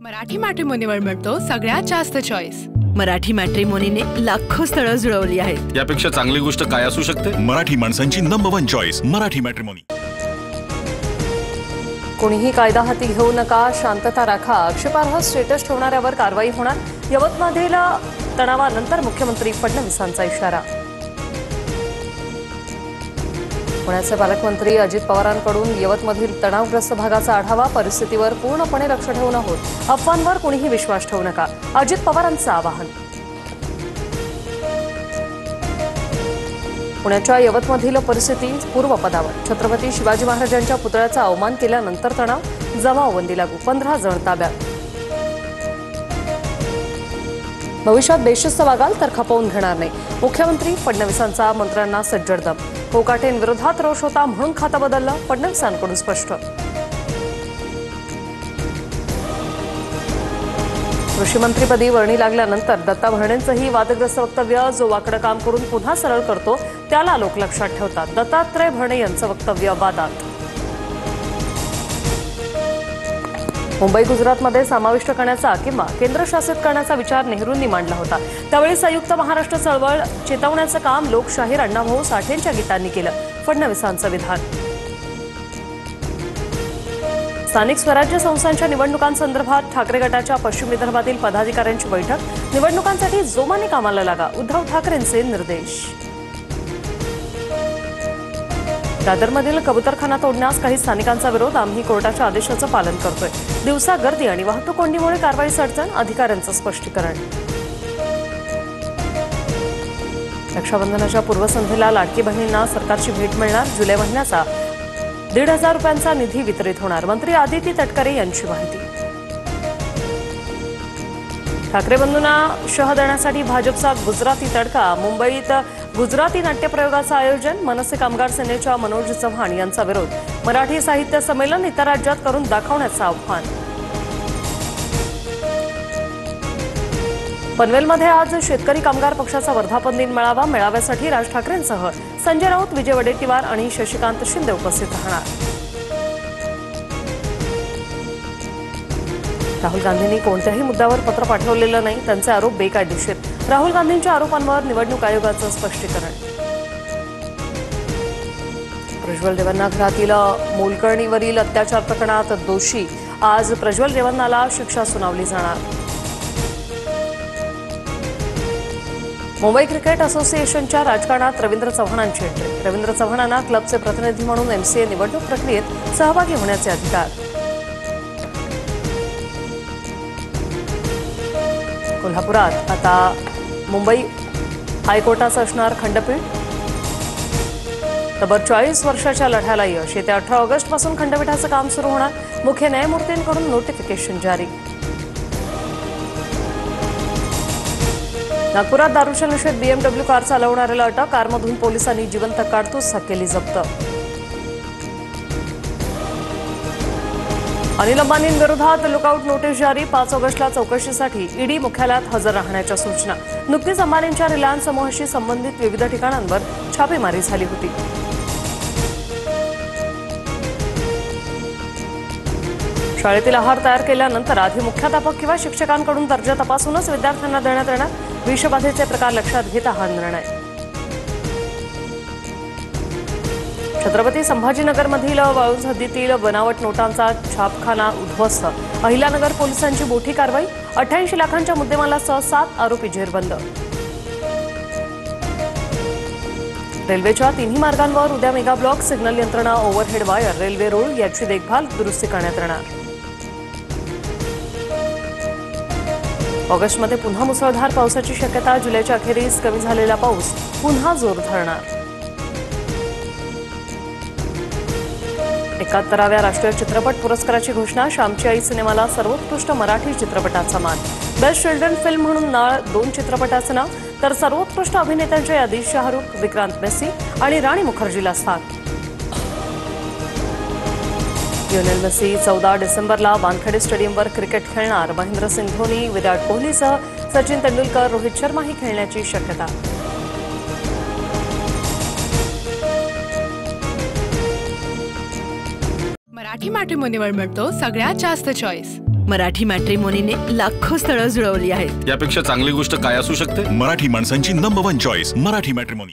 मराठी मॅट्रिमोनीवर मिळतो सगळ्यात जास्त चॉईस। मराठी मॅट्रिमोनीने लाखो स्थळं जुळवली आहेत। यापेक्षा चांगली गोष्ट काय असू शकते? मराठी माणसांची नंबर 1 चॉईस मराठी मॅट्रिमोनी। कोणीही कायदा हाती घेऊ नका, शांतता राखा, आक्षेपार्ह स्टेटस ठेवणाऱ्यावर कारवाई होणार। यवतमाळमधील तणावानंतर मुख्यमंत्री फडणवीसांचा इशारा। पुण्याचे पालकमंत्री अजित पवारांकडून यवतमधील तणावग्रस्त भागाचा आढावा। परिस्थितीवर पूर्णपणे लक्ष ठेवून आहोत, अफवांवर कोणीही विश्वास ठेवू नका, अजित पवारांचं आवाहन। पुण्याच्या यवतमधील परिस्थिती पूर्वपदावर। छत्रपती शिवाजी महाराजांच्या पुतळ्याचा अवमान केल्यानंतर तणाव, जमावबंदी लागू, 15 जण ताब्यात। भविष्यात बेशिस्त वागाल तर खपवून घेणार नाही, मुख्यमंत्री फडणवीसांचा मंत्र्यांना सज्जड दम। कोकाटेंविरोधात रोष होता म्हणून खातं बदललं, फडणवीसांकडून स्पष्ट। कृषीमंत्रीपदी वर्णी लागल्यानंतर दत्ता भरणेंचंही वादग्रस्त वक्तव्य। जो वाकडं काम करून पुन्हा सरळ करतो त्याला लोक लक्षात ठेवतात, दत्तात्रय भरणे यांचं वक्तव्य वादात। मुंबई गुजरातमध्ये समाविष्ट करण्याचा किंवा केंद्रशासित करण्याचा विचार नेहरूंनी मांडला होता। त्यावेळी संयुक्त महाराष्ट्र चळवळ चेतवण्याचं काम लोकशाहीर अण्णाभाऊ साठेंच्या गीतांनी केलं, फडणवीसांचं विधान। स्थानिक स्वराज्य संस्थांच्या निवडणुकांसंदर्भात ठाकरे गटाच्या पश्चिम विदर्भातील पदाधिकाऱ्यांची बैठक। निवडणुकांसाठी जोमाने कामाला लागा, उद्धव ठाकरेंचे निर्देश। दादरमधील कबूतरखाना तोडण्यास काही स्थानिकांचा विरोध। आम्ही कोर्टाच्या आदेशाचं पालन करतोय, दिवसा गर्दी आणि वाहतूक कोंडीमुळे कारवाईस अडचण, अधिकाऱ्यांचं स्पष्टीकरण। रक्षाबंधनाच्या पूर्वसंध्येला लाडकी बहिणींना सरकारची भेट मिळणार। जुलै महिन्याचा 1,500 रुपयांचा निधी वितरित होणार, मंत्री आदिती तटकरे यांची माहिती। ठाकरे बंधूंना शह देण्यासाठी भाजपचा गुजराती तडका। मुंबईत गुजराती नाट्यप्रयोगाचं आयोजन। मनसे कामगार सेनेच्या मनोज चव्हाण यांचा विरोध। मराठी साहित्य संमेलन इतर राज्यात करून दाखवण्याचं आव्हान। पनवेलमध्ये आज शेतकरी कामगार पक्षाचा वर्धापन दिन मेळावा। मेळाव्यासाठी राज ठाकरेंसह संजय राऊत, विजय वडेट्टीवार आणि शशिकांत शिंदे उपस्थित राहणार। राहुल गांधींनी कोणत्याही मुद्द्यावर पत्र पाठवलेलं नाही, त्यांचे आरोप बेकायदेशीर। राहुल गांधींच्या आरोपांवर निवडणूक आयोगाचं स्पष्टीकरण। प्रज्वल रेवन्ना घरातील मोलकर्णीवरील अत्याचार प्रकरणात दोषी। आज प्रज्वल रेवन्नाला शिक्षा सुनावली जाणार। मुंबई क्रिकेट असोसिएशनच्या राजकारणात रवींद्र चव्हाणांची एंट्री। रवींद्र चव्हाणांना क्लबचे प्रतिनिधी म्हणून एमसीए निवडणूक प्रक्रियेत सहभागी होण्याचे अधिकार। कोल्हापुरात आता मुंबई हायकोर्टाचं असणार खंडपीठ। तब्बल 40 वर्षाच्या लढ्याला यश। येत्या 18 ऑगस्टपासून खंडपीठाचं काम सुरू होणार। मुख्य न्यायमूर्तींकडून नोटिफिकेशन जारी। नागपुरात दारूच्या नशेत BMW कार चालवणाऱ्याला अटक। कारमधून पोलिसांनी जिवंत काडतूस केली जप्त। अनिल अंबानींविरोधात लुकआउट नोटीस जारी। 5 ऑगस्टला चौकशीसाठी ईडी मुख्यालयात हजर राहण्याच्या सूचना। नुकतीच अंबानींच्या रिलायन्स समूहाशी संबंधित विविध ठिकाणांवर छापेमारी झाली होती। शाळेतील आहार तयार केल्यानंतर आधी मुख्याध्यापक किंवा शिक्षकांकडून दर्जा तपासूनच विद्यार्थ्यांना देण्यात येणार। विषबाधेचे प्रकार लक्षात घेता हा निर्णय। छत्रपती संभाजीनगरमधील वाळूंज हद्दीतील बनावट नोटांचा छापखाना उद्ध्वस्त। अहिल्यानगर पोलिसांची मोठी कारवाई। 88 लाखांच्या मुद्देमालासह 7 आरोपी जेरबंद। रेल्वेच्या तिन्ही मार्गांवर उद्या मेगा ब्लॉक। सिग्नल यंत्रणा, ओव्हरहेड वायर, रेल्वे रूळ याची देखभाल दुरुस्ती करण्यात येणार। ऑगस्टमध्ये पुन्हा मुसळधार पावसाची शक्यता। जुलैच्या अखेरीस कमी झालेला पाऊस पुन्हा जोर धरणार। 71व्या राष्ट्रीय चित्रपट पुरस्काराची घोषणा। श्यामची आई सिनेमाला सर्वोत्कृष्ट मराठी चित्रपटाचा मान। बेस्ट चिल्ड्रन फिल्म म्हणून नाळ 2 चित्रपटाचं नाव, तर सर्वोत्कृष्ट अभिनेत्यांच्या यादीत शाहरुख, विक्रांत मेसी आणि राणी मुखर्जीला स्थान। लिओनेल मेसी 14 डिसेंबरला वानखेडे स्टेडियमवर क्रिकेट खेळणार। महेंद्रसिंग धोनी, विराट कोहलीसह सचिन तेंडुलकर, रोहित शर्माही खेळण्याची शक्यता। मराठी मॅट्रिमोनीवर मिळतो सगळ्यात जास्त चॉईस। मराठी मॅट्रिमोनीने लाखो स्थळं जुळवली आहेत. यापेक्षा चांगली गोष्ट काय असू शकते? मराठी माणसांची number one choice Marathi matrimony.